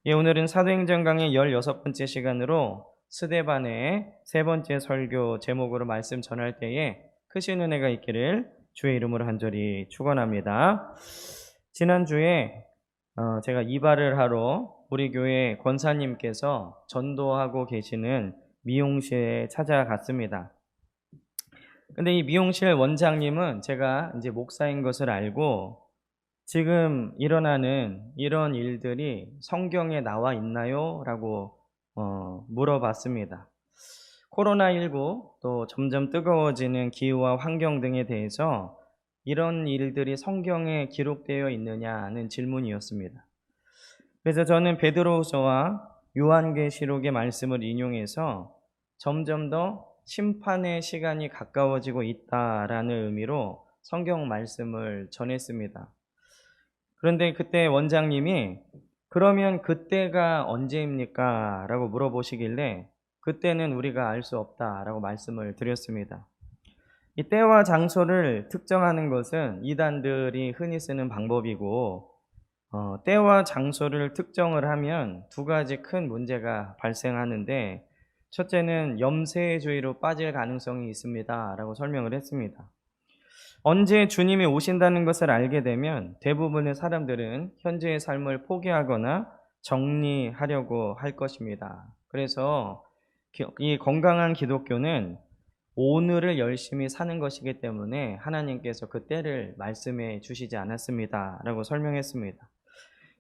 오늘은 사도행전 강의 16번째 시간으로 스데반의 세 번째 설교 제목으로 말씀 전할 때에 크신 은혜가 있기를 주의 이름으로 간절히 축원합니다. 지난주에 제가 이발을 하러 우리 교회 권사님께서 전도하고 계시는 미용실에 찾아갔습니다. 근데 이 미용실 원장님은 제가 이제 목사인 것을 알고 지금 일어나는 이런 일들이 성경에 나와 있나요? 라고 물어봤습니다. 코로나19 또 점점 뜨거워지는 기후와 환경 등에 대해서 이런 일들이 성경에 기록되어 있느냐는 질문이었습니다. 그래서 저는 베드로후서와 요한계시록의 말씀을 인용해서 점점 더 심판의 시간이 가까워지고 있다라는 의미로 성경 말씀을 전했습니다. 그런데 그때 원장님이 그러면 그때가 언제입니까? 라고 물어보시길래 그때는 우리가 알 수 없다라고 말씀을 드렸습니다. 이 때와 장소를 특정하는 것은 이단들이 흔히 쓰는 방법이고 때와 장소를 특정을 하면 두 가지 큰 문제가 발생하는데 첫째는 염세주의로 빠질 가능성이 있습니다 라고 설명을 했습니다. 언제 주님이 오신다는 것을 알게 되면 대부분의 사람들은 현재의 삶을 포기하거나 정리하려고 할 것입니다. 그래서 이 건강한 기독교는 오늘을 열심히 사는 것이기 때문에 하나님께서 그 때를 말씀해 주시지 않았습니다 라고 설명했습니다.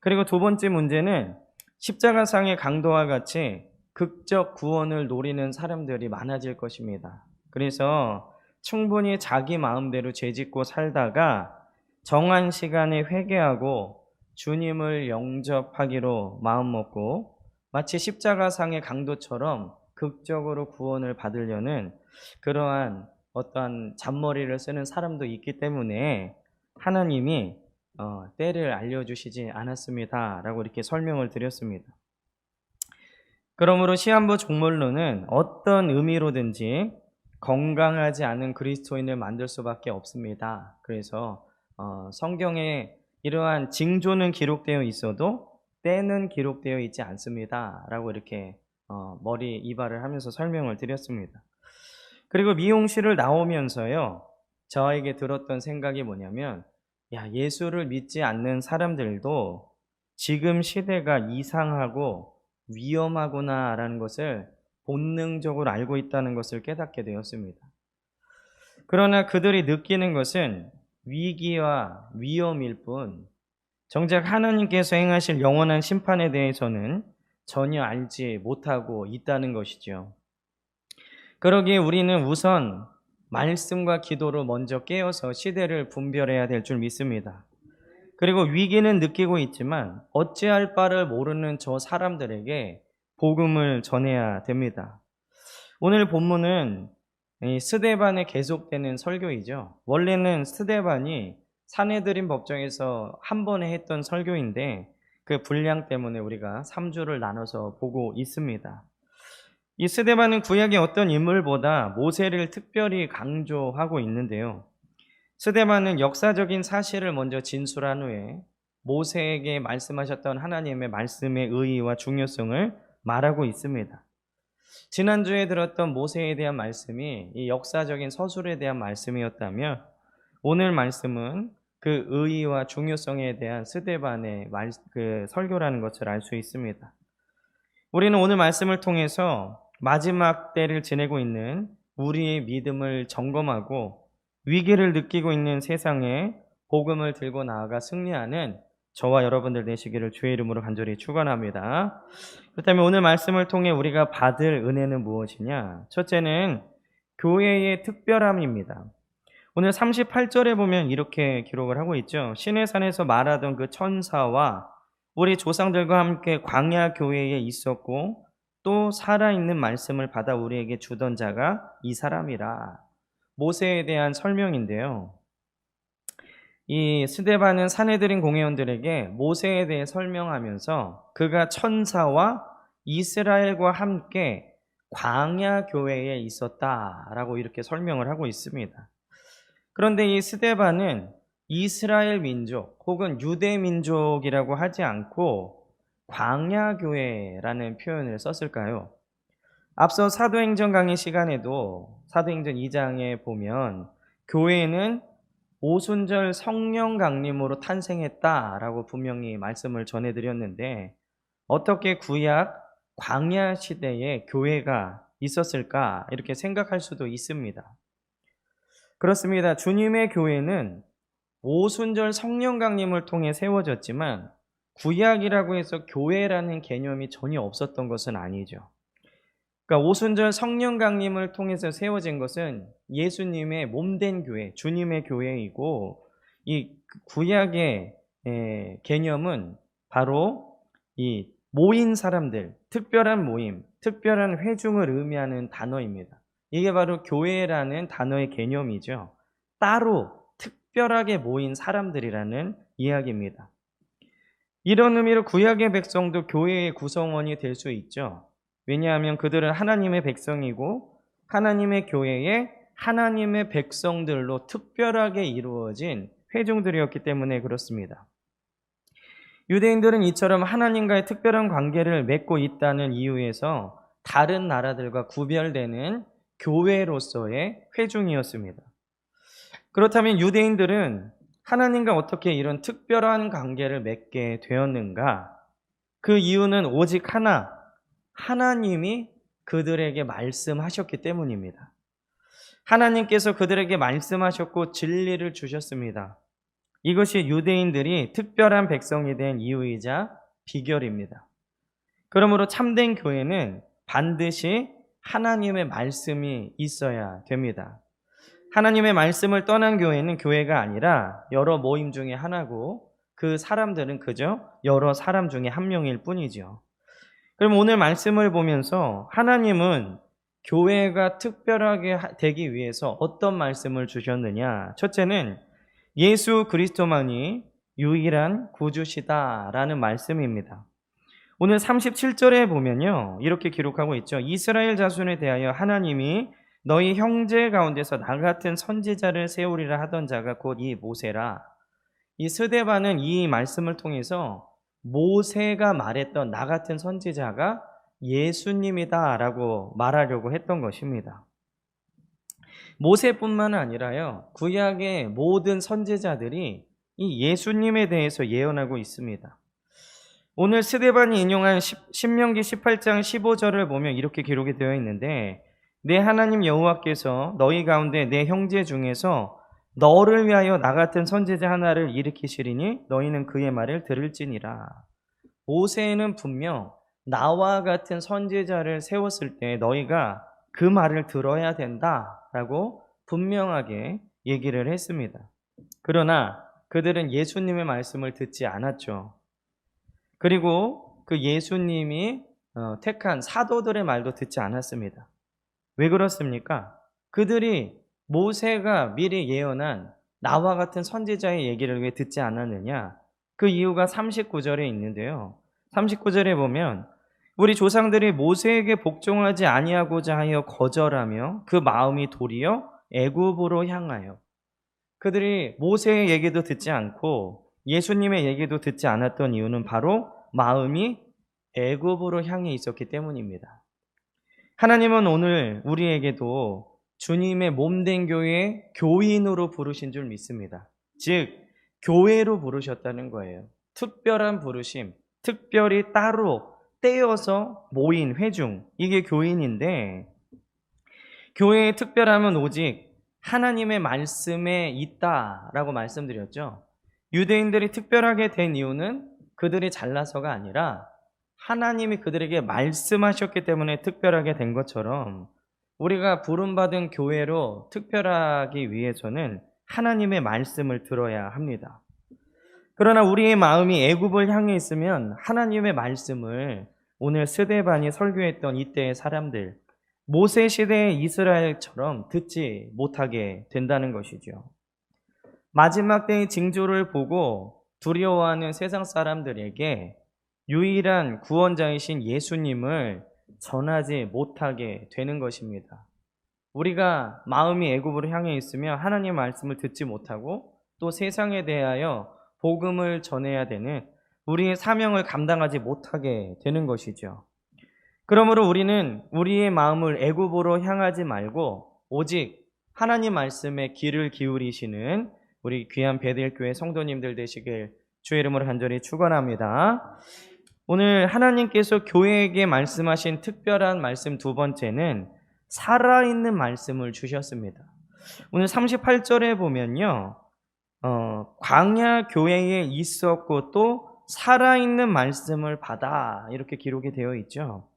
그리고 두 번째 문제는 십자가상의 강도와 같이 극적 구원을 노리는 사람들이 많아질 것입니다. 그래서 충분히 자기 마음대로 죄짓고 살다가 정한 시간에 회개하고 주님을 영접하기로 마음먹고 마치 십자가상의 강도처럼 극적으로 구원을 받으려는 그러한 어떠한 잔머리를 쓰는 사람도 있기 때문에 하나님이 때를 알려주시지 않았습니다 라고 이렇게 설명을 드렸습니다. 그러므로 시한부 종말론은 어떤 의미로든지 건강하지 않은 그리스도인을 만들 수밖에 없습니다. 그래서 성경에 이러한 징조는 기록되어 있어도 때는 기록되어 있지 않습니다 라고 이렇게 머리 이발을 하면서 설명을 드렸습니다. 그리고 미용실을 나오면서요 저에게 들었던 생각이 뭐냐면 예수를 믿지 않는 사람들도 지금 시대가 이상하고 위험하구나 라는 것을 본능적으로 알고 있다는 것을 깨닫게 되었습니다. 그러나 그들이 느끼는 것은 위기와 위험일 뿐 정작 하나님께서 행하실 영원한 심판에 대해서는 전혀 알지 못하고 있다는 것이죠. 그러기에 우리는 우선 말씀과 기도로 먼저 깨어서 시대를 분별해야 될 줄 믿습니다. 그리고 위기는 느끼고 있지만 어찌할 바를 모르는 저 사람들에게 복음을 전해야 됩니다. 오늘 본문은 스데반에 계속되는 설교이죠. 원래는 스데반이 산헤드린 법정에서 한 번에 했던 설교인데 그 분량 때문에 우리가 3주를 나눠서 보고 있습니다. 이 스데반은 구약의 어떤 인물보다 모세를 특별히 강조하고 있는데요. 스데반은 역사적인 사실을 먼저 진술한 후에 모세에게 말씀하셨던 하나님의 말씀의 의의와 중요성을 말하고 있습니다. 지난주에 들었던 모세에 대한 말씀이 이 역사적인 서술에 대한 말씀이었다면 오늘 말씀은 그 의의와 중요성에 대한 스데반의 설교라는 것을 알 수 있습니다. 우리는 오늘 말씀을 통해서 마지막 때를 지내고 있는 우리의 믿음을 점검하고 위기를 느끼고 있는 세상에 복음을 들고 나아가 승리하는 저와 여러분들 되시기를 주의 이름으로 간절히 축원합니다. 그렇다면 오늘 말씀을 통해 우리가 받을 은혜는 무엇이냐? 첫째는 교회의 특별함입니다. 오늘 38절에 보면 이렇게 기록을 하고 있죠. 신의 산에서 말하던 그 천사와 우리 조상들과 함께 광야 교회에 있었고 또 살아있는 말씀을 받아 우리에게 주던 자가 이 사람이라. 모세에 대한 설명인데요. 이 스데반은 산헤드린 공회원들에게 모세에 대해 설명하면서 그가 천사와 이스라엘과 함께 광야 교회에 있었다라고 이렇게 설명을 하고 있습니다. 그런데 이 스데반은 이스라엘 민족 혹은 유대 민족이라고 하지 않고 광야교회라는 표현을 썼을까요? 앞서 사도행전 강의 시간에도 사도행전 2장에 보면 교회는 오순절 성령 강림으로 탄생했다라고 분명히 말씀을 전해드렸는데, 어떻게 구약 광야 시대에 교회가 있었을까 이렇게 생각할 수도 있습니다. 그렇습니다. 주님의 교회는 오순절 성령 강림을 통해 세워졌지만 구약이라고 해서 교회라는 개념이 전혀 없었던 것은 아니죠. 그러니까 오순절 성령 강림을 통해서 세워진 것은 예수님의 몸된 교회, 주님의 교회이고, 이 구약의 개념은 바로 이 모인 사람들, 특별한 모임, 특별한 회중을 의미하는 단어입니다. 이게 바로 교회라는 단어의 개념이죠. 따로 특별하게 모인 사람들이라는 이야기입니다. 이런 의미로 구약의 백성도 교회의 구성원이 될 수 있죠. 왜냐하면 그들은 하나님의 백성이고 하나님의 교회에 하나님의 백성들로 특별하게 이루어진 회중들이었기 때문에 그렇습니다. 유대인들은 이처럼 하나님과의 특별한 관계를 맺고 있다는 이유에서 다른 나라들과 구별되는 교회로서의 회중이었습니다. 그렇다면 유대인들은 하나님과 어떻게 이런 특별한 관계를 맺게 되었는가? 그 이유는 오직 하나, 하나님이 그들에게 말씀하셨기 때문입니다. 하나님께서 그들에게 말씀하셨고 진리를 주셨습니다. 이것이 유대인들이 특별한 백성이 된 이유이자 비결입니다. 그러므로 참된 교회는 반드시 하나님의 말씀이 있어야 됩니다. 하나님의 말씀을 떠난 교회는 교회가 아니라 여러 모임 중에 하나고, 그 사람들은 그저 여러 사람 중에 한 명일 뿐이죠. 그럼 오늘 말씀을 보면서 하나님은 교회가 특별하게 되기 위해서 어떤 말씀을 주셨느냐? 첫째는 예수 그리스도만이 유일한 구주시다라는 말씀입니다. 오늘 37절에 보면요, 이렇게 기록하고 있죠. 이스라엘 자손에 대하여 하나님이 너희 형제 가운데서 나 같은 선지자를 세우리라 하던 자가 곧 이 모세라. 이 스데반은 이 말씀을 통해서 모세가 말했던 나 같은 선지자가 예수님이다라고 말하려고 했던 것입니다. 모세뿐만 아니라요, 구약의 모든 선지자들이 이 예수님에 대해서 예언하고 있습니다. 오늘 스데반이 인용한 신명기 18장 15절을 보면 이렇게 기록이 되어 있는데, 내 하나님 여호와께서 너희 가운데 내 형제 중에서 너를 위하여 나 같은 선지자 하나를 일으키시리니 너희는 그의 말을 들을지니라. 모세는 분명 나와 같은 선지자를 세웠을 때 너희가 그 말을 들어야 된다라고 분명하게 얘기를 했습니다. 그러나 그들은 예수님의 말씀을 듣지 않았죠. 그리고 그 예수님이 택한 사도들의 말도 듣지 않았습니다. 왜 그렇습니까? 그들이 모세가 미리 예언한 나와 같은 선지자의 얘기를 왜 듣지 않았느냐? 그 이유가 39절에 있는데요. 39절에 보면 우리 조상들이 모세에게 복종하지 아니하고자 하여 거절하며 그 마음이 도리어 애굽으로 향하여, 그들이 모세의 얘기도 듣지 않고 예수님의 얘기도 듣지 않았던 이유는 바로 마음이 애굽으로 향해 있었기 때문입니다. 하나님은 오늘 우리에게도 주님의 몸된 교회의 교인으로 부르신 줄 믿습니다. 즉 교회로 부르셨다는 거예요. 특별한 부르심, 특별히 따로 떼어서 모인 회중, 이게 교인인데, 교회의 특별함은 오직 하나님의 말씀에 있다라고 말씀드렸죠. 유대인들이 특별하게 된 이유는 그들이 잘나서가 아니라 하나님이 그들에게 말씀하셨기 때문에 특별하게 된 것처럼, 우리가 부름받은 교회로 특별하기 위해서는 하나님의 말씀을 들어야 합니다. 그러나 우리의 마음이 애굽을 향해 있으면 하나님의 말씀을 오늘 스데반이 설교했던 이때의 사람들, 모세 시대의 이스라엘처럼 듣지 못하게 된다는 것이죠. 마지막 때의 징조를 보고 두려워하는 세상 사람들에게 유일한 구원자이신 예수님을 전하지 못하게 되는 것입니다. 우리가 마음이 애굽으로 향해 있으면 하나님의 말씀을 듣지 못하고 또 세상에 대하여 복음을 전해야 되는 우리의 사명을 감당하지 못하게 되는 것이죠. 그러므로 우리는 우리의 마음을 애굽으로 향하지 말고 오직 하나님 말씀에 귀를 기울이시는 우리 귀한 베델교회 성도님들 되시길 주의 이름으로 간절히 축원합니다. 오늘 하나님께서 교회에게 말씀하신 특별한 말씀 두 번째는 살아있는 말씀을 주셨습니다. 오늘 38절에 보면요, 광야 교회에 있었고 또 살아있는 말씀을 받아 이렇게 기록이 되어 있죠.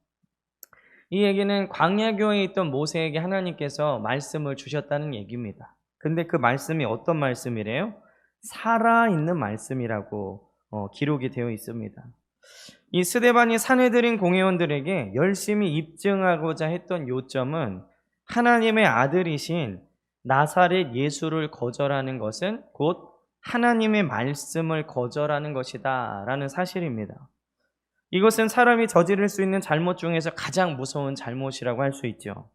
이 얘기는 광야 교회에 있던 모세에게 하나님께서 말씀을 주셨다는 얘기입니다. 근데 그 말씀이 어떤 말씀이래요? 살아있는 말씀이라고 기록이 되어 있습니다. 이 스데반이 산헤드린 공회원들에게 열심히 입증하고자 했던 요점은 하나님의 아들이신 나사렛 예수를 거절하는 것은 곧 하나님의 말씀을 거절하는 것이다 라는 사실입니다. 이것은 사람이 저지를 수 있는 잘못 중에서 가장 무서운 잘못이라고 할 수 있죠.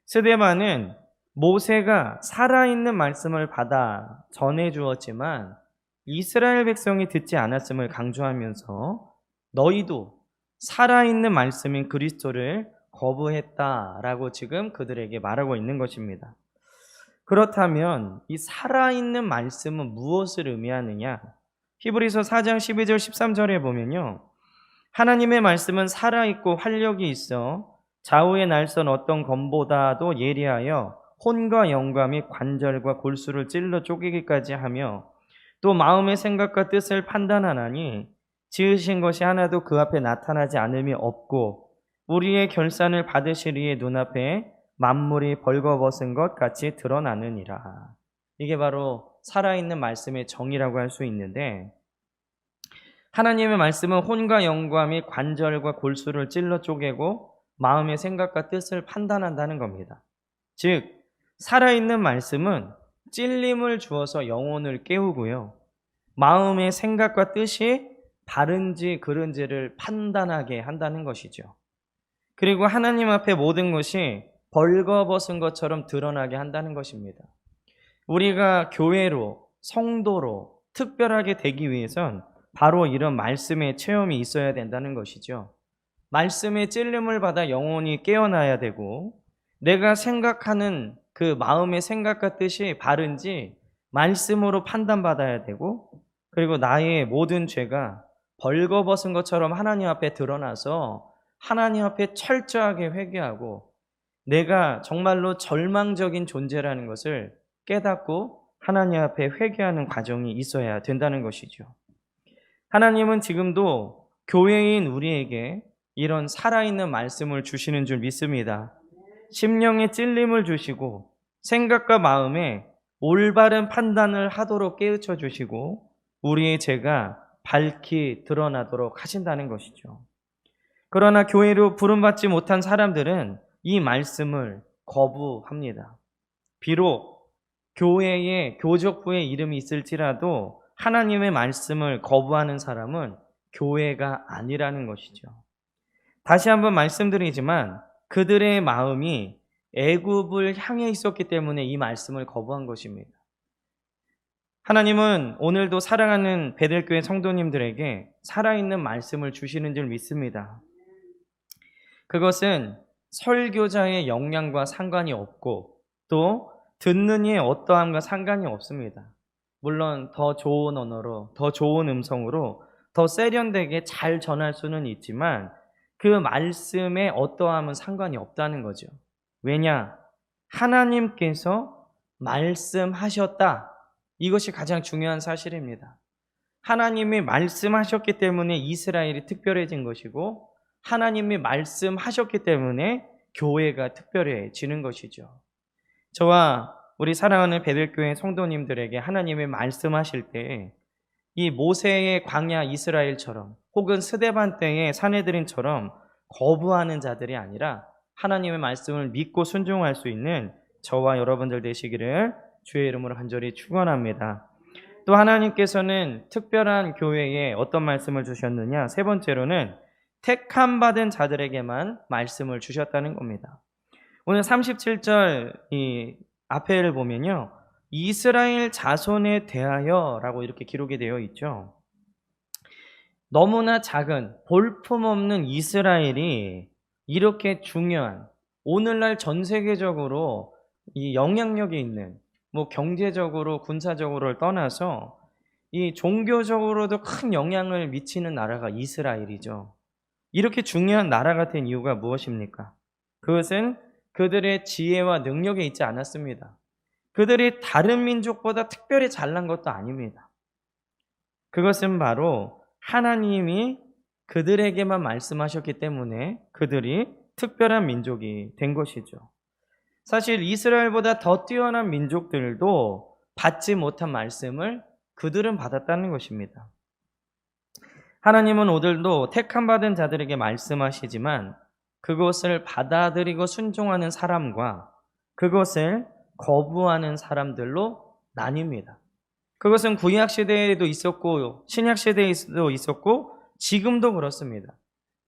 스데반은 모세가 살아있는 말씀을 받아 전해주었지만 이스라엘 백성이 듣지 않았음을 강조하면서 너희도 살아있는 말씀인 그리스도를 거부했다라고 지금 그들에게 말하고 있는 것입니다. 그렇다면 이 살아있는 말씀은 무엇을 의미하느냐? 히브리서 4장 12절 13절에 보면요, 하나님의 말씀은 살아있고 활력이 있어 좌우의 날선 어떤 검보다도 예리하여 혼과 영과 및 관절과 골수를 찔러 쪼개기까지 하며 또 마음의 생각과 뜻을 판단하나니 지으신 것이 하나도 그 앞에 나타나지 않음이 없고 우리의 결산을 받으실 이의 눈앞에 만물이 벌거벗은 것 같이 드러나느니라. 이게 바로 살아있는 말씀의 정의라고 할 수 있는데, 하나님의 말씀은 혼과 영과 및 관절과 골수를 찔러 쪼개고 마음의 생각과 뜻을 판단한다는 겁니다. 즉 살아있는 말씀은 찔림을 주어서 영혼을 깨우고요, 마음의 생각과 뜻이 바른지 그른지를 판단하게 한다는 것이죠. 그리고 하나님 앞에 모든 것이 벌거벗은 것처럼 드러나게 한다는 것입니다. 우리가 교회로, 성도로 특별하게 되기 위해선 바로 이런 말씀의 체험이 있어야 된다는 것이죠. 말씀의 찔림을 받아 영혼이 깨어나야 되고, 내가 생각하는 그 마음의 생각과 뜻이 바른지 말씀으로 판단받아야 되고, 그리고 나의 모든 죄가 벌거벗은 것처럼 하나님 앞에 드러나서 하나님 앞에 철저하게 회개하고 내가 정말로 절망적인 존재라는 것을 깨닫고 하나님 앞에 회개하는 과정이 있어야 된다는 것이죠. 하나님은 지금도 교회인 우리에게 이런 살아있는 말씀을 주시는 줄 믿습니다. 심령의 찔림을 주시고 생각과 마음에 올바른 판단을 하도록 깨우쳐 주시고 우리의 죄가 밝히 드러나도록 하신다는 것이죠. 그러나 교회로 부름받지 못한 사람들은 이 말씀을 거부합니다. 비록 교회에 교족부의 이름이 있을지라도 하나님의 말씀을 거부하는 사람은 교회가 아니라는 것이죠. 다시 한번 말씀드리지만 그들의 마음이 애굽을 향해 있었기 때문에 이 말씀을 거부한 것입니다. 하나님은 오늘도 사랑하는 베델교회 성도님들에게 살아있는 말씀을 주시는 줄 믿습니다. 그것은 설교자의 역량과 상관이 없고 또 듣는 이의 어떠함과 상관이 없습니다. 물론 더 좋은 언어로, 더 좋은 음성으로 더 세련되게 잘 전할 수는 있지만 그 말씀의 어떠함은 상관이 없다는 거죠. 왜냐? 하나님께서 말씀하셨다. 이것이 가장 중요한 사실입니다. 하나님이 말씀하셨기 때문에 이스라엘이 특별해진 것이고 하나님이 말씀하셨기 때문에 교회가 특별해지는 것이죠. 저와 우리 사랑하는 베델교회 성도님들에게 하나님이 말씀하실 때 이 모세의 광야 이스라엘처럼 혹은 스데반 때의 산헤드린처럼 거부하는 자들이 아니라 하나님의 말씀을 믿고 순종할 수 있는 저와 여러분들 되시기를 주의 이름으로 간절히 축원합니다. 또 하나님께서는 특별한 교회에 어떤 말씀을 주셨느냐? 세 번째로는 택함 받은 자들에게만 말씀을 주셨다는 겁니다. 오늘 37절 이 앞에를 보면요, 이스라엘 자손에 대하여 라고 이렇게 기록이 되어 있죠. 너무나 작은 볼품없는 이스라엘이 이렇게 중요한, 오늘날 전 세계적으로 이 영향력이 있는, 뭐 경제적으로 군사적으로를 떠나서 이 종교적으로도 큰 영향을 미치는 나라가 이스라엘이죠. 이렇게 중요한 나라가 된 이유가 무엇입니까? 그것은 그들의 지혜와 능력에 있지 않았습니다. 그들이 다른 민족보다 특별히 잘난 것도 아닙니다. 그것은 바로 하나님이 그들에게만 말씀하셨기 때문에 그들이 특별한 민족이 된 것이죠. 사실 이스라엘보다 더 뛰어난 민족들도 받지 못한 말씀을 그들은 받았다는 것입니다. 하나님은 오늘도 택함받은 자들에게 말씀하시지만 그것을 받아들이고 순종하는 사람과 그것을 거부하는 사람들로 나뉩니다. 그것은 구약 시대에도 있었고 신약 시대에도 있었고 지금도 그렇습니다.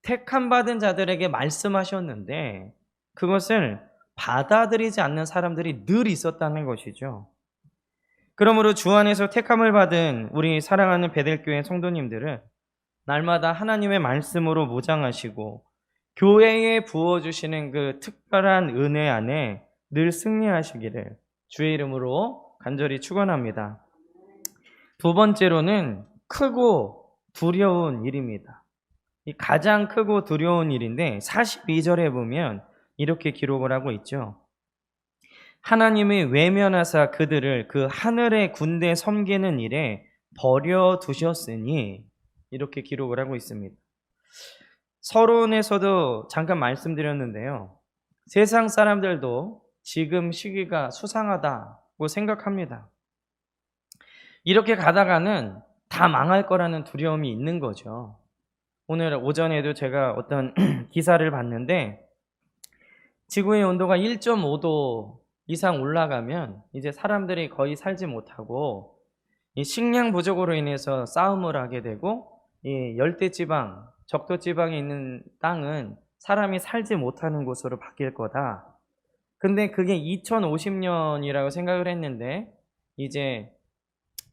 택함받은 자들에게 말씀하셨는데 그것을 받아들이지 않는 사람들이 늘 있었다는 것이죠. 그러므로 주 안에서 택함을 받은 우리 사랑하는 베델교회 성도님들은 날마다 하나님의 말씀으로 무장하시고 교회에 부어주시는 그 특별한 은혜 안에 늘 승리하시기를 주의 이름으로 간절히 축원합니다. 두 번째로는 크고 두려운 일입니다. 이 가장 크고 두려운 일인데 42절에 보면 이렇게 기록을 하고 있죠. 하나님이 외면하사 그들을 그 하늘의 군대 섬기는 일에 버려두셨으니 이렇게 기록을 하고 있습니다. 서론에서도 잠깐 말씀드렸는데요. 세상 사람들도 지금 시기가 수상하다고 생각합니다. 이렇게 가다가는 다 망할 거라는 두려움이 있는 거죠. 오늘 오전에도 제가 어떤 기사를 봤는데 지구의 온도가 1.5도 이상 올라가면 이제 사람들이 거의 살지 못하고 이 식량 부족으로 인해서 싸움을 하게 되고 이 열대지방, 적도지방에 있는 땅은 사람이 살지 못하는 곳으로 바뀔 거다. 근데 그게 2050년이라고 생각을 했는데 이제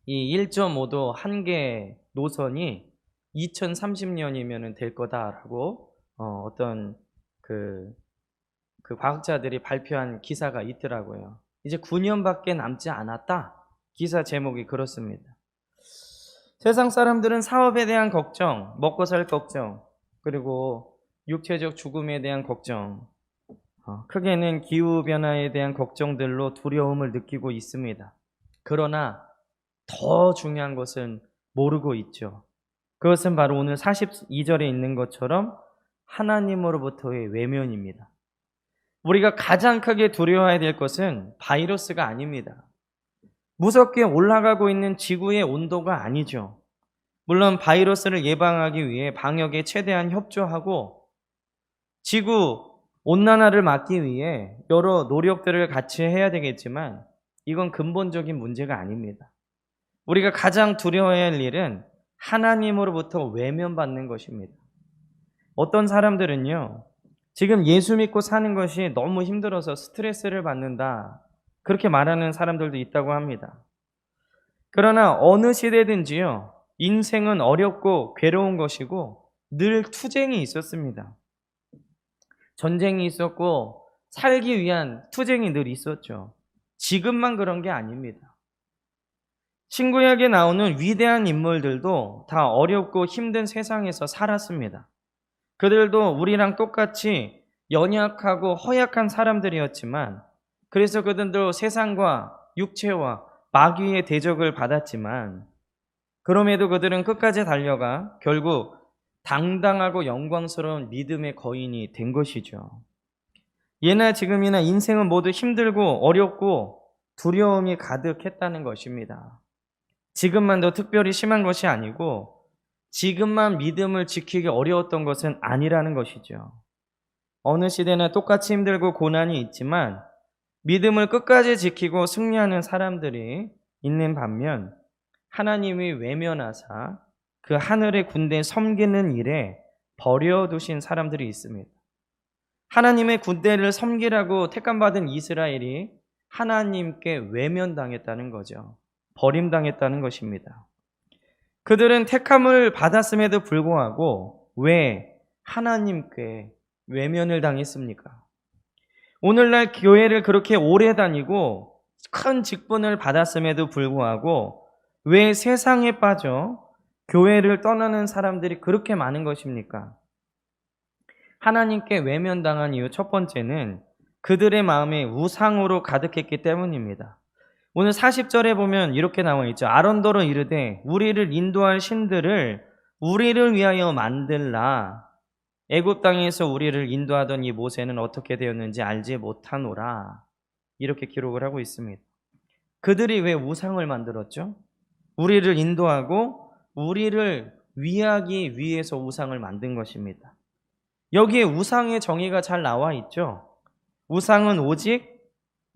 이 1.5도 한계 노선이 2030년이면 될 거다라고 어떤 그 과학자들이 발표한 기사가 있더라고요. 이제 9년밖에 남지 않았다. 기사 제목이 그렇습니다. 세상 사람들은 사업에 대한 걱정, 먹고 살 걱정, 그리고 육체적 죽음에 대한 걱정, 크게는 기후변화에 대한 걱정들로 두려움을 느끼고 있습니다. 그러나 더 중요한 것은 모르고 있죠. 그것은 바로 오늘 42절에 있는 것처럼 하나님으로부터의 외면입니다. 우리가 가장 크게 두려워해야 될 것은 바이러스가 아닙니다. 무섭게 올라가고 있는 지구의 온도가 아니죠. 물론 바이러스를 예방하기 위해 방역에 최대한 협조하고 지구 온난화를 막기 위해 여러 노력들을 같이 해야 되겠지만 이건 근본적인 문제가 아닙니다. 우리가 가장 두려워해야 할 일은 하나님으로부터 외면받는 것입니다. 어떤 사람들은요, 지금 예수 믿고 사는 것이 너무 힘들어서 스트레스를 받는다, 그렇게 말하는 사람들도 있다고 합니다. 그러나 어느 시대든지요, 인생은 어렵고 괴로운 것이고 늘 투쟁이 있었습니다. 전쟁이 있었고 살기 위한 투쟁이 늘 있었죠. 지금만 그런 게 아닙니다. 신구약에 나오는 위대한 인물들도 다 어렵고 힘든 세상에서 살았습니다. 그들도 우리랑 똑같이 연약하고 허약한 사람들이었지만 그래서 그들도 세상과 육체와 마귀의 대적을 받았지만 그럼에도 그들은 끝까지 달려가 결국 당당하고 영광스러운 믿음의 거인이 된 것이죠. 예나 지금이나 인생은 모두 힘들고 어렵고 두려움이 가득했다는 것입니다. 지금만 더 특별히 심한 것이 아니고 지금만 믿음을 지키기 어려웠던 것은 아니라는 것이죠. 어느 시대나 똑같이 힘들고 고난이 있지만 믿음을 끝까지 지키고 승리하는 사람들이 있는 반면 하나님이 외면하사 그 하늘의 군대 섬기는 일에 버려두신 사람들이 있습니다. 하나님의 군대를 섬기라고 택감받은 이스라엘이 하나님께 외면당했다는 거죠. 버림당했다는 것입니다. 그들은 택함을 받았음에도 불구하고 왜 하나님께 외면을 당했습니까? 오늘날 교회를 그렇게 오래 다니고 큰 직분을 받았음에도 불구하고 왜 세상에 빠져 교회를 떠나는 사람들이 그렇게 많은 것입니까? 하나님께 외면당한 이유 첫 번째는 그들의 마음이 우상으로 가득했기 때문입니다. 오늘 40절에 보면 이렇게 나와 있죠. 아론더러 이르되 우리를 인도할 신들을 우리를 위하여 만들라. 애굽 땅에서 우리를 인도하던 이 모세는 어떻게 되었는지 알지 못하노라. 이렇게 기록을 하고 있습니다. 그들이 왜 우상을 만들었죠? 우리를 인도하고 우리를 위하기 위해서 우상을 만든 것입니다. 여기에 우상의 정의가 잘 나와 있죠. 우상은 오직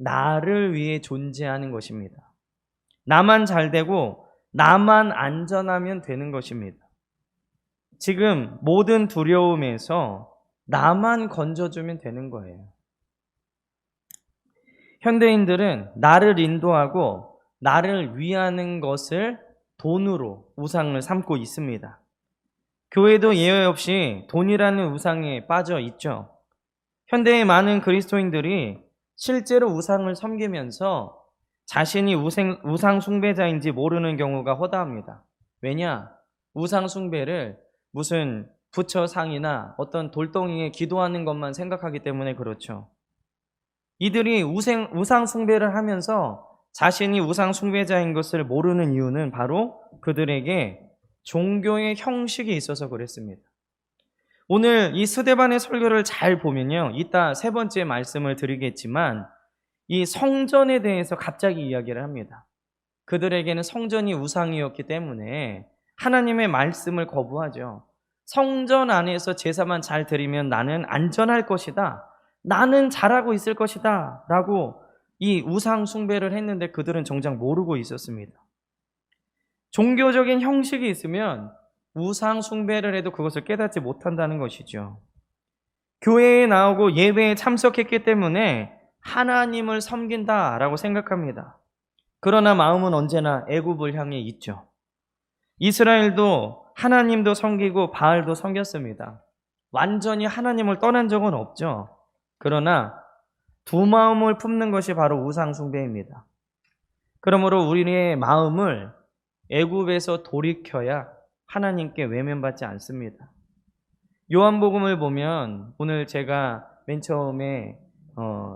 나를 위해 존재하는 것입니다. 나만 잘 되고 나만 안전하면 되는 것입니다. 지금 모든 두려움에서 나만 건져주면 되는 거예요. 현대인들은 나를 인도하고 나를 위하는 것을 돈으로 우상을 삼고 있습니다. 교회도 예외 없이 돈이라는 우상에 빠져 있죠. 현대의 많은 그리스도인들이 실제로 우상을 섬기면서 자신이 우상 숭배자인지 모르는 경우가 허다합니다. 왜냐? 우상 숭배를 무슨 부처상이나 어떤 돌덩이에 기도하는 것만 생각하기 때문에 그렇죠. 이들이 우상 숭배를 하면서 자신이 우상 숭배자인 것을 모르는 이유는 바로 그들에게 종교의 형식이 있어서 그랬습니다. 오늘 이 스데반의 설교를 잘 보면요, 이따 세 번째 말씀을 드리겠지만 이 성전에 대해서 갑자기 이야기를 합니다. 그들에게는 성전이 우상이었기 때문에 하나님의 말씀을 거부하죠. 성전 안에서 제사만 잘 드리면 나는 안전할 것이다, 나는 잘하고 있을 것이다 라고 이 우상 숭배를 했는데 그들은 정작 모르고 있었습니다. 종교적인 형식이 있으면 우상 숭배를 해도 그것을 깨닫지 못한다는 것이죠. 교회에 나오고 예배에 참석했기 때문에 하나님을 섬긴다라고 생각합니다. 그러나 마음은 언제나 애굽을 향해 있죠. 이스라엘도 하나님도 섬기고 바알도 섬겼습니다. 완전히 하나님을 떠난 적은 없죠. 그러나 두 마음을 품는 것이 바로 우상 숭배입니다. 그러므로 우리의 마음을 애굽에서 돌이켜야 하나님께 외면받지 않습니다. 요한복음을 보면 오늘 제가 맨 처음에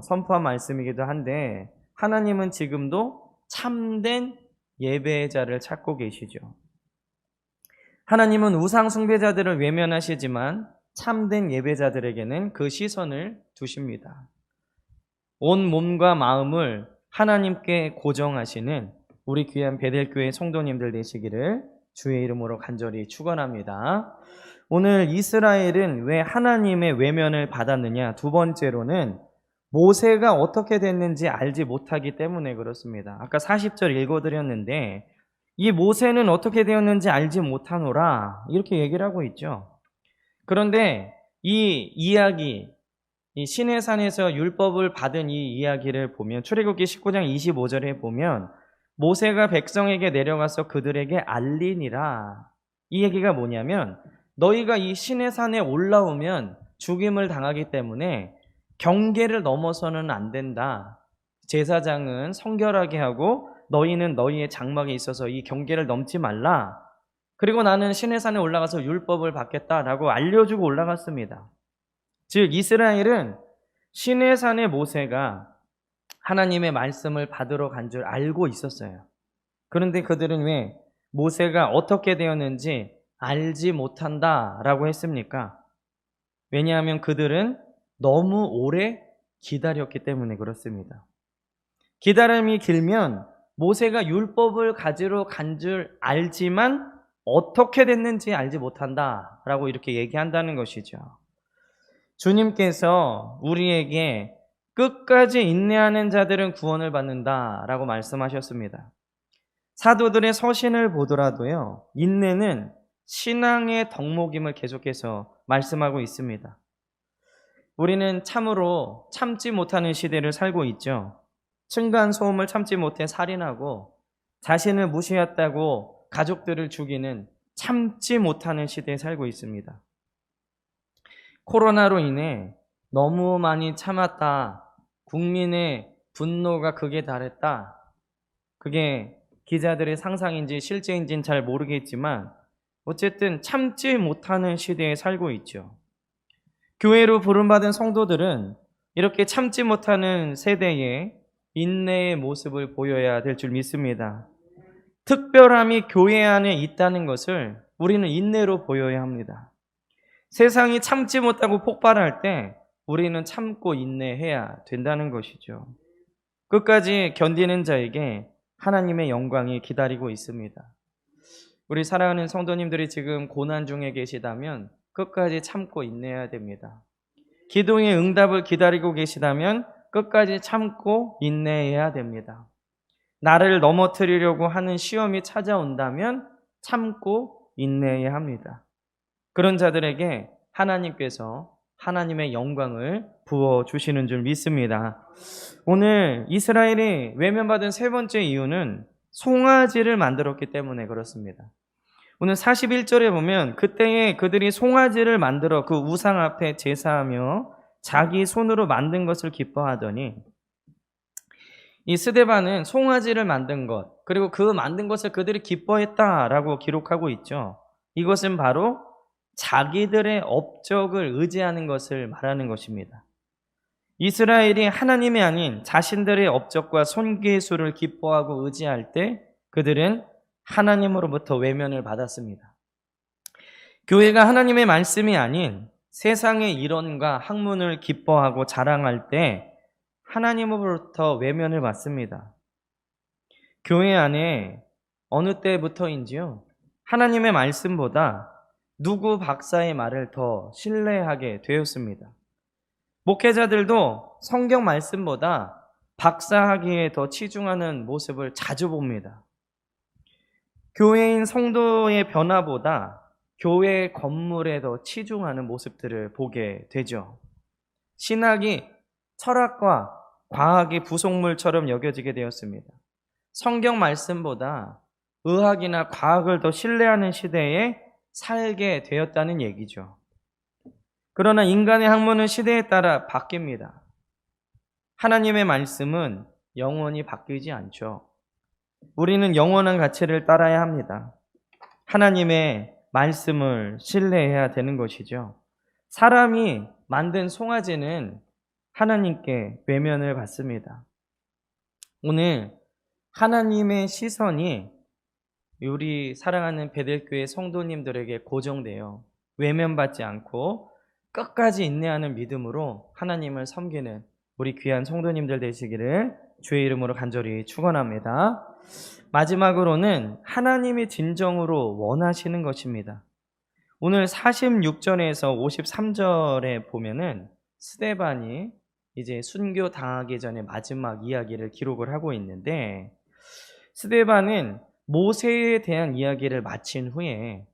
선포한 말씀이기도 한데 하나님은 지금도 참된 예배자를 찾고 계시죠. 하나님은 우상 숭배자들을 외면하시지만 참된 예배자들에게는 그 시선을 두십니다. 온 몸과 마음을 하나님께 고정하시는 우리 귀한 베델교회 성도님들 되시기를 주의 이름으로 간절히 축원합니다. 오늘 이스라엘은 왜 하나님의 외면을 받았느냐? 두 번째로는 모세가 어떻게 됐는지 알지 못하기 때문에 그렇습니다. 아까 40절 읽어드렸는데 이 모세는 어떻게 되었는지 알지 못하노라 이렇게 얘기를 하고 있죠. 그런데 이 이야기, 이 시내산에서 율법을 받은 이 이야기를 보면 출애굽기 19장 25절에 보면 모세가 백성에게 내려가서 그들에게 알리니라. 이 얘기가 뭐냐면 너희가 이 시내산에 올라오면 죽임을 당하기 때문에 경계를 넘어서는 안 된다. 제사장은 성결하게 하고 너희는 너희의 장막에 있어서 이 경계를 넘지 말라. 그리고 나는 시내산에 올라가서 율법을 받겠다라고 알려주고 올라갔습니다. 즉 이스라엘은 시내산의 모세가 하나님의 말씀을 받으러 간 줄 알고 있었어요. 그런데 그들은 왜 모세가 어떻게 되었는지 알지 못한다라고 했습니까? 왜냐하면 그들은 너무 오래 기다렸기 때문에 그렇습니다. 기다림이 길면 모세가 율법을 가지러 간 줄 알지만 어떻게 됐는지 알지 못한다라고 이렇게 얘기한다는 것이죠. 주님께서 우리에게 끝까지 인내하는 자들은 구원을 받는다라고 말씀하셨습니다. 사도들의 서신을 보더라도요, 인내는 신앙의 덕목임을 계속해서 말씀하고 있습니다. 우리는 참으로 참지 못하는 시대를 살고 있죠. 층간소음을 참지 못해 살인하고 자신을 무시했다고 가족들을 죽이는 참지 못하는 시대에 살고 있습니다. 코로나로 인해 너무 많이 참았다. 국민의 분노가 극에 달했다. 그게 기자들의 상상인지 실제인지는 잘 모르겠지만 어쨌든 참지 못하는 시대에 살고 있죠. 교회로 부름받은 성도들은 이렇게 참지 못하는 세대에 인내의 모습을 보여야 될 줄 믿습니다. 특별함이 교회 안에 있다는 것을 우리는 인내로 보여야 합니다. 세상이 참지 못하고 폭발할 때 우리는 참고 인내해야 된다는 것이죠. 끝까지 견디는 자에게 하나님의 영광이 기다리고 있습니다. 우리 사랑하는 성도님들이 지금 고난 중에 계시다면 끝까지 참고 인내해야 됩니다. 기도의 응답을 기다리고 계시다면 끝까지 참고 인내해야 됩니다. 나를 넘어뜨리려고 하는 시험이 찾아온다면 참고 인내해야 합니다. 그런 자들에게 하나님께서 하나님의 영광을 부어주시는 줄 믿습니다. 오늘 이스라엘이 외면받은 세 번째 이유는 송아지를 만들었기 때문에 그렇습니다. 오늘 41절에 보면 그때에 그들이 송아지를 만들어 그 우상 앞에 제사하며 자기 손으로 만든 것을 기뻐하더니, 이 스데반은 송아지를 만든 것, 그리고 그 만든 것을 그들이 기뻐했다라고 기록하고 있죠. 이것은 바로 자기들의 업적을 의지하는 것을 말하는 것입니다. 이스라엘이 하나님이 아닌 자신들의 업적과 손기술을 기뻐하고 의지할 때 그들은 하나님으로부터 외면을 받았습니다. 교회가 하나님의 말씀이 아닌 세상의 이론과 학문을 기뻐하고 자랑할 때 하나님으로부터 외면을 받습니다. 교회 안에 어느 때부터인지요, 하나님의 말씀보다 누구 박사의 말을 더 신뢰하게 되었습니다. 목회자들도 성경 말씀보다 박사학위에 더 치중하는 모습을 자주 봅니다. 교회인 성도의 변화보다 교회 건물에 더 치중하는 모습들을 보게 되죠. 신학이 철학과 과학의 부속물처럼 여겨지게 되었습니다. 성경 말씀보다 의학이나 과학을 더 신뢰하는 시대에 살게 되었다는 얘기죠. 그러나 인간의 학문은 시대에 따라 바뀝니다. 하나님의 말씀은 영원히 바뀌지 않죠. 우리는 영원한 가치를 따라야 합니다. 하나님의 말씀을 신뢰해야 되는 것이죠. 사람이 만든 송아지는 하나님께 외면을 받습니다. 오늘 하나님의 시선이 우리 사랑하는 베델교회 성도님들에게 고정되어 외면받지 않고 끝까지 인내하는 믿음으로 하나님을 섬기는 우리 귀한 성도님들 되시기를 주의 이름으로 간절히 축원합니다. 마지막으로는 하나님이 진정으로 원하시는 것입니다. 오늘 46절에서 53절에 보면은 스데반이 이제 순교 당하기 전에 마지막 이야기를 기록을 하고 있는데, 스데반은 모세에 대한 이야기를 마친 후에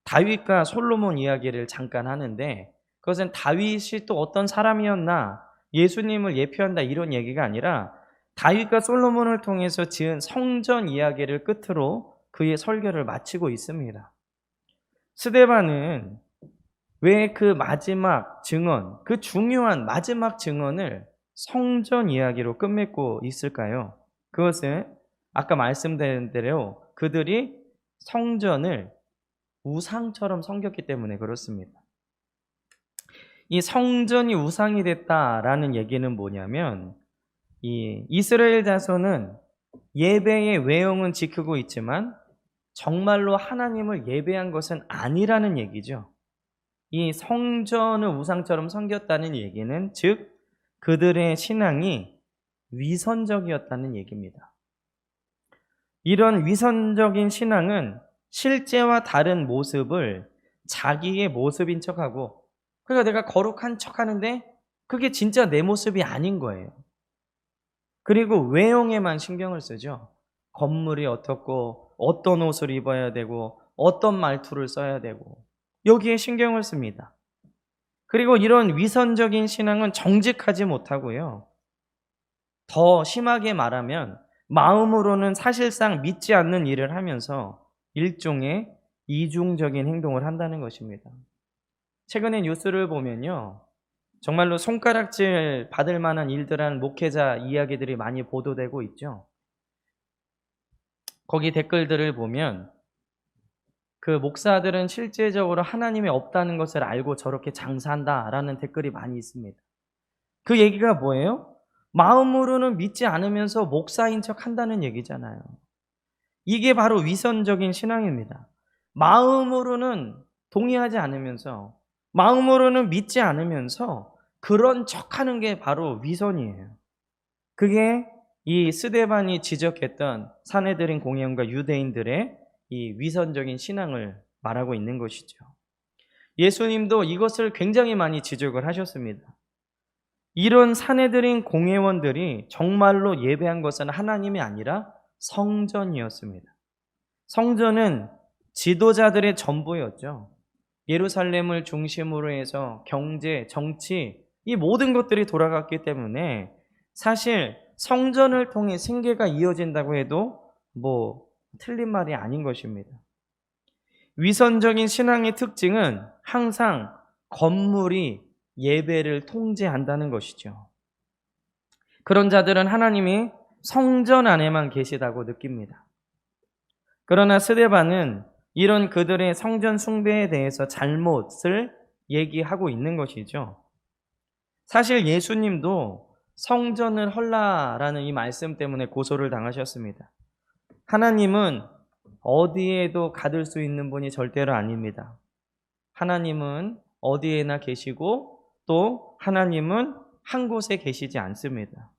다윗과 솔로몬 이야기를 잠깐 하는데, 그것은 다윗이 또 어떤 사람이었나, 예수님을 예표한다 이런 얘기가 아니라 다윗과 솔로몬을 통해서 지은 성전 이야기를 끝으로 그의 설교를 마치고 있습니다. 스데반은 왜 그 마지막 증언, 그 중요한 마지막 증언을 성전 이야기로 끝맺고 있을까요? 그것은 아까 말씀드린 대로 그들이 성전을 우상처럼 섬겼기 때문에 그렇습니다. 이 성전이 우상이 됐다라는 얘기는 뭐냐면, 이 이스라엘 자손은 예배의 외형은 지키고 있지만 정말로 하나님을 예배한 것은 아니라는 얘기죠. 이 성전을 우상처럼 섬겼다는 얘기는 즉 그들의 신앙이 위선적이었다는 얘기입니다. 이런 위선적인 신앙은 실제와 다른 모습을 자기의 모습인 척하고, 그러니까 내가 거룩한 척하는데 그게 진짜 내 모습이 아닌 거예요. 그리고 외형에만 신경을 쓰죠. 건물이 어떻고 어떤 옷을 입어야 되고 어떤 말투를 써야 되고 여기에 신경을 씁니다. 그리고 이런 위선적인 신앙은 정직하지 못하고요, 더 심하게 말하면 마음으로는 사실상 믿지 않는 일을 하면서 일종의 이중적인 행동을 한다는 것입니다. 최근에 뉴스를 보면요, 정말로 손가락질 받을 만한 일들한 목회자 이야기들이 많이 보도되고 있죠. 거기 댓글들을 보면 그 목사들은 실제적으로 하나님이 없다는 것을 알고 저렇게 장사한다라는 댓글이 많이 있습니다. 그 얘기가 뭐예요? 마음으로는 믿지 않으면서 목사인 척 한다는 얘기잖아요. 이게 바로 위선적인 신앙입니다. 마음으로는 동의하지 않으면서, 마음으로는 믿지 않으면서 그런 척 하는 게 바로 위선이에요. 그게 이 스데반이 지적했던 사내들인 공회원과 유대인들의 이 위선적인 신앙을 말하고 있는 것이죠. 예수님도 이것을 굉장히 많이 지적을 하셨습니다. 이런 사내들인 공회원들이 정말로 예배한 것은 하나님이 아니라 성전이었습니다. 성전은 지도자들의 전부였죠. 예루살렘을 중심으로 해서 경제, 정치, 이 모든 것들이 돌아갔기 때문에 사실 성전을 통해 생계가 이어진다고 해도 틀린 말이 아닌 것입니다. 위선적인 신앙의 특징은 항상 건물이 예배를 통제한다는 것이죠. 그런 자들은 하나님이 성전 안에만 계시다고 느낍니다. 그러나 스데반은 이런 그들의 성전 숭배에 대해서 잘못을 얘기하고 있는 것이죠. 사실 예수님도 성전을 헐라라는 이 말씀 때문에 고소를 당하셨습니다. 하나님은 어디에도 가둘 수 있는 분이 절대로 아닙니다. 하나님은 어디에나 계시고 또 하나님은 한 곳에 계시지 않습니다.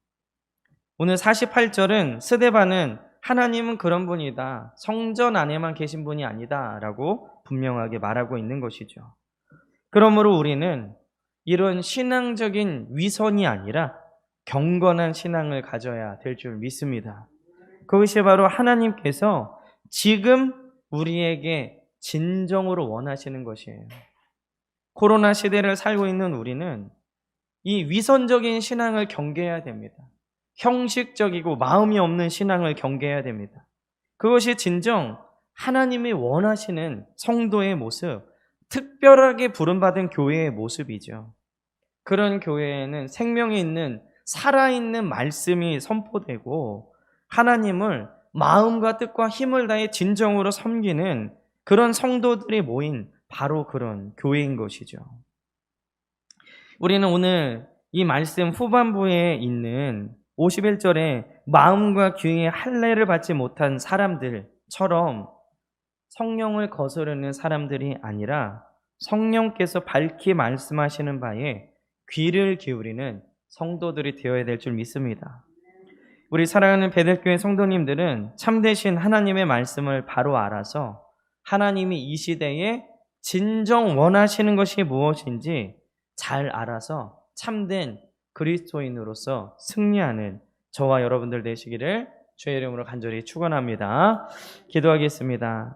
오늘 48절은 스데반은 하나님은 그런 분이다, 성전 안에만 계신 분이 아니다 라고 분명하게 말하고 있는 것이죠. 그러므로 우리는 이런 신앙적인 위선이 아니라 경건한 신앙을 가져야 될 줄 믿습니다. 그것이 바로 하나님께서 지금 우리에게 진정으로 원하시는 것이에요. 코로나 시대를 살고 있는 우리는 이 위선적인 신앙을 경계해야 됩니다. 형식적이고 마음이 없는 신앙을 경계해야 됩니다. 그것이 진정 하나님이 원하시는 성도의 모습, 특별하게 부름받은 교회의 모습이죠. 그런 교회에는 생명이 있는 살아있는 말씀이 선포되고 하나님을 마음과 뜻과 힘을 다해 진정으로 섬기는 그런 성도들이 모인 바로 그런 교회인 것이죠. 우리는 오늘 이 말씀 후반부에 있는 51절에 마음과 귀에 할례를 받지 못한 사람들처럼 성령을 거스르는 사람들이 아니라 성령께서 밝히 말씀하시는 바에 귀를 기울이는 성도들이 되어야 될 줄 믿습니다. 우리 사랑하는 베델교회 성도님들은 참되신 하나님의 말씀을 바로 알아서 하나님이 이 시대에 진정 원하시는 것이 무엇인지 잘 알아서 참된 그리스도인으로서 승리하는 저와 여러분들 되시기를 주의 이름으로 간절히 축원합니다. 기도하겠습니다.